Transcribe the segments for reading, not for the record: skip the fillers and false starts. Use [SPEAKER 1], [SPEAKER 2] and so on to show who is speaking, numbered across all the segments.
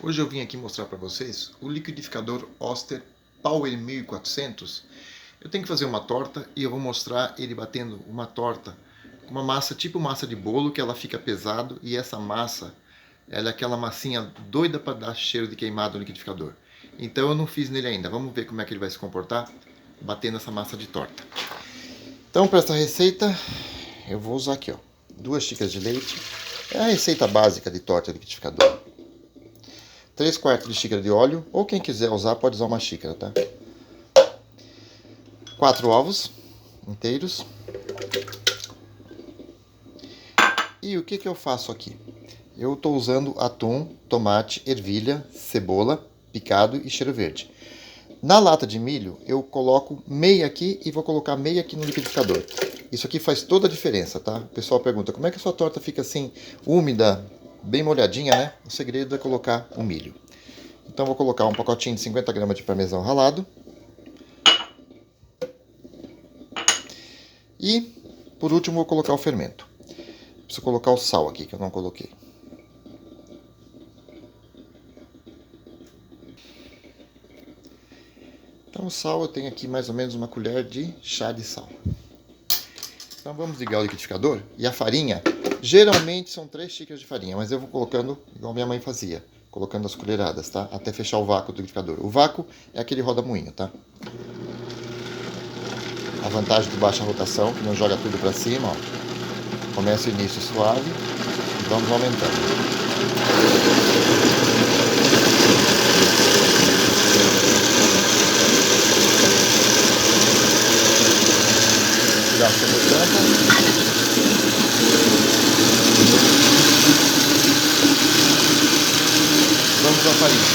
[SPEAKER 1] Hoje eu vim aqui mostrar para vocês o liquidificador Oster Power 1400. Eu tenho que fazer uma torta e eu vou mostrar ele batendo uma torta com uma massa tipo massa de bolo, que ela fica pesado, e essa massa, ela é aquela massinha doida para dar cheiro de queimado no liquidificador. Então eu não fiz nele ainda. Vamos ver como é que ele vai se comportar batendo essa massa de torta. Então para essa receita eu vou usar aqui, ó, 2 xícaras de leite. É a receita básica de torta liquidificador. 3/4 de xícara de óleo, ou quem quiser usar pode usar uma xícara, tá? 4 ovos inteiros. E o que eu faço aqui? Eu estou usando atum, tomate, ervilha, cebola, picado e cheiro verde. Na lata de milho eu coloco meia aqui e vou colocar meia aqui no liquidificador. Isso aqui faz toda a diferença, tá? O pessoal pergunta, como é que a sua torta fica assim, úmida, bem molhadinha, né? O segredo é colocar o milho. Então vou colocar um pacotinho de 50 gramas de parmesão ralado. E, por último, vou colocar o fermento. Preciso colocar o sal aqui, que eu não coloquei. Então o sal eu tenho aqui mais ou menos uma colher de chá de sal. Então vamos ligar o liquidificador. E a farinha, geralmente são 3 xícaras de farinha, mas eu vou colocando igual minha mãe fazia. Colocando as colheradas, tá? Até fechar o vácuo do liquidificador. O vácuo é aquele roda-moinho, tá? A vantagem de baixa rotação, que não joga tudo para cima, ó. Começa o início suave e vamos aumentando. Tirar a tampa. Vamos à farinha.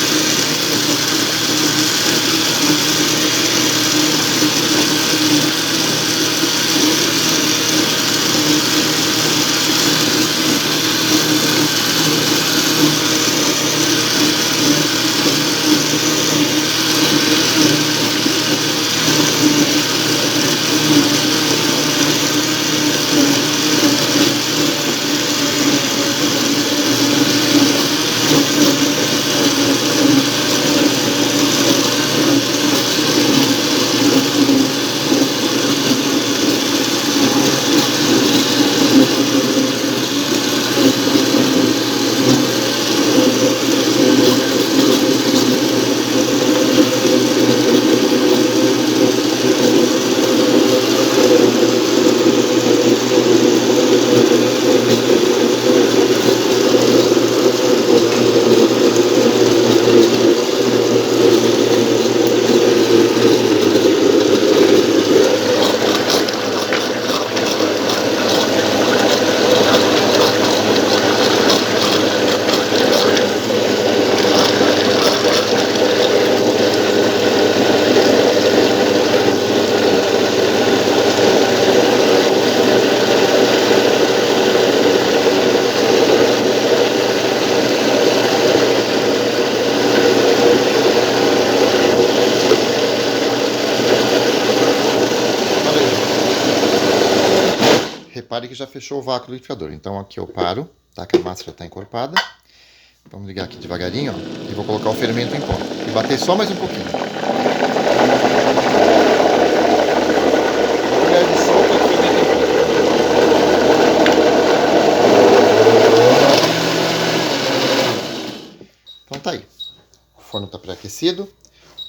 [SPEAKER 1] Repare que já fechou o vácuo do liquidificador. Então aqui eu paro, tá? Que a massa já está encorpada. Vamos ligar aqui devagarinho, ó. E vou colocar o fermento em pó. E bater só mais um pouquinho. Colher de sopa de fermento em pó. Então tá aí. O forno está pré-aquecido.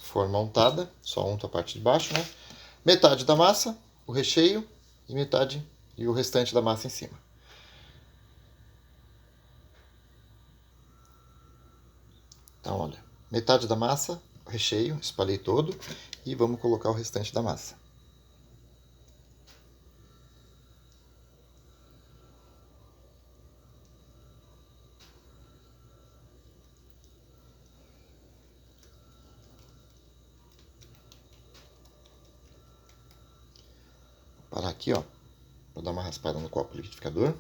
[SPEAKER 1] Forma untada. Só unta a parte de baixo, né? Metade da massa, o recheio, e metade e o restante da massa em cima. Então, olha, metade da massa, o recheio, espalhei todo e vamos colocar o restante da massa. Vou parar aqui, ó. Vou dar uma raspada no copo liquidificador.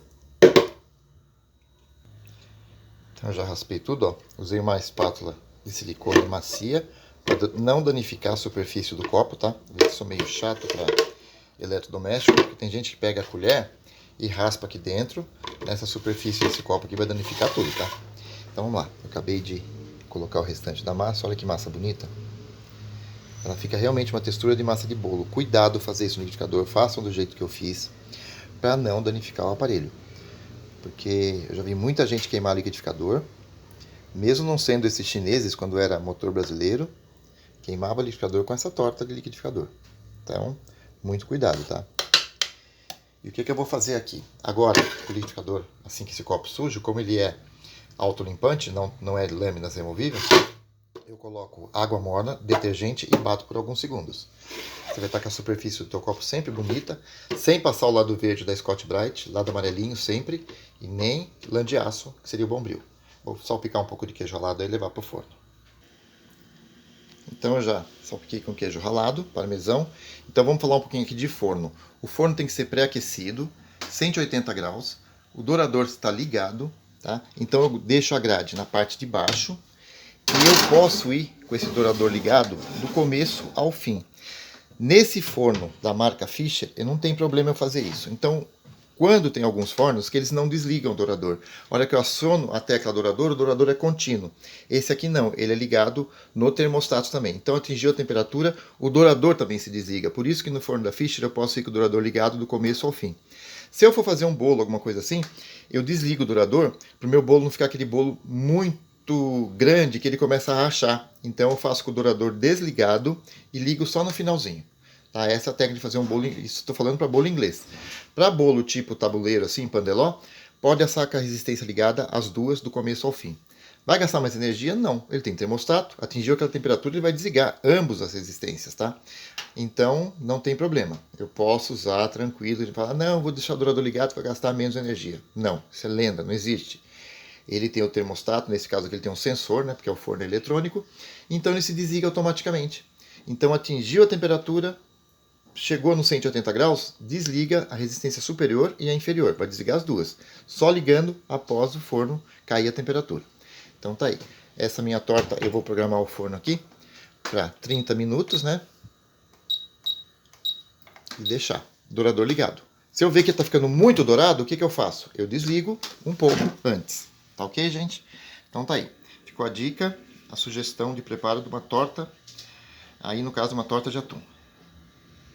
[SPEAKER 1] Então eu já raspei tudo, ó. Usei uma espátula de silicone macia para não danificar a superfície do copo, tá? Eu sou meio chato para eletrodoméstico, porque tem gente que pega a colher e raspa aqui dentro. Nessa superfície desse copo aqui vai danificar tudo, tá? Então vamos lá. Eu acabei de colocar o restante da massa. Olha que massa bonita. Ela fica realmente uma textura de massa de bolo. Cuidado fazer isso no liquidificador, façam do jeito que eu fiz, para não danificar o aparelho. Porque eu já vi muita gente queimar liquidificador, mesmo não sendo esses chineses, quando era motor brasileiro, queimava liquidificador com essa torta de liquidificador. Então, muito cuidado, tá? E o que eu vou fazer aqui? Agora, o liquidificador, assim que esse copo sujo, como ele é autolimpante, não é lâminas removíveis, eu coloco água morna, detergente e bato por alguns segundos. Você vai estar com a superfície do teu copo sempre bonita, sem passar o lado verde da Scotch-Brite, lado amarelinho sempre, e nem lã de aço, que seria o Bombril. Vou salpicar um pouco de queijo ralado e levar para o forno. Então eu já salpiquei com queijo ralado, parmesão. Então vamos falar um pouquinho aqui de forno. O forno tem que ser pré-aquecido, 180 graus. O dourador está ligado, tá? Então eu deixo a grade na parte de baixo. E eu posso ir com esse dourador ligado do começo ao fim. Nesse forno da marca Fischer, eu não tenho problema eu fazer isso. Então, quando tem alguns fornos que eles não desligam o dourador. A hora que eu aciono a tecla dourador, o dourador é contínuo. Esse aqui não, ele é ligado no termostato também. Então, atingiu a temperatura, o dourador também se desliga. Por isso que no forno da Fischer eu posso ir com o dourador ligado do começo ao fim. Se eu for fazer um bolo, alguma coisa assim, eu desligo o dourador para o meu bolo não ficar aquele bolo muito grande que ele começa a rachar. Então eu faço com o dourador desligado e ligo só no finalzinho. Tá? Essa é a técnica de fazer um bolo, isso estou falando para bolo inglês. Para bolo tipo tabuleiro, assim, pandeló, pode assar com a resistência ligada as duas do começo ao fim. Vai gastar mais energia? Não. Ele tem termostato, atingiu aquela temperatura, ele vai desligar ambos as resistências, tá? Então, não tem problema. Eu posso usar tranquilo. Ele fala, não, vou deixar o dourador ligado para gastar menos energia. Não, isso é lenda, não existe. Ele tem o termostato, nesse caso aqui ele tem um sensor, né, porque é o forno eletrônico, então ele se desliga automaticamente. Então, atingiu a temperatura, chegou no 180 graus, desliga a resistência superior e a inferior. Vai desligar as duas. Só ligando após o forno cair a temperatura. Então tá aí. Essa minha torta, eu vou programar o forno aqui para 30 minutos, né? E deixar o dourador ligado. Se eu ver que está ficando muito dourado, o que eu faço? Eu desligo um pouco antes. Tá ok, gente? Então tá aí. Ficou a dica, a sugestão de preparo de uma torta. Aí, no caso, uma torta de atum.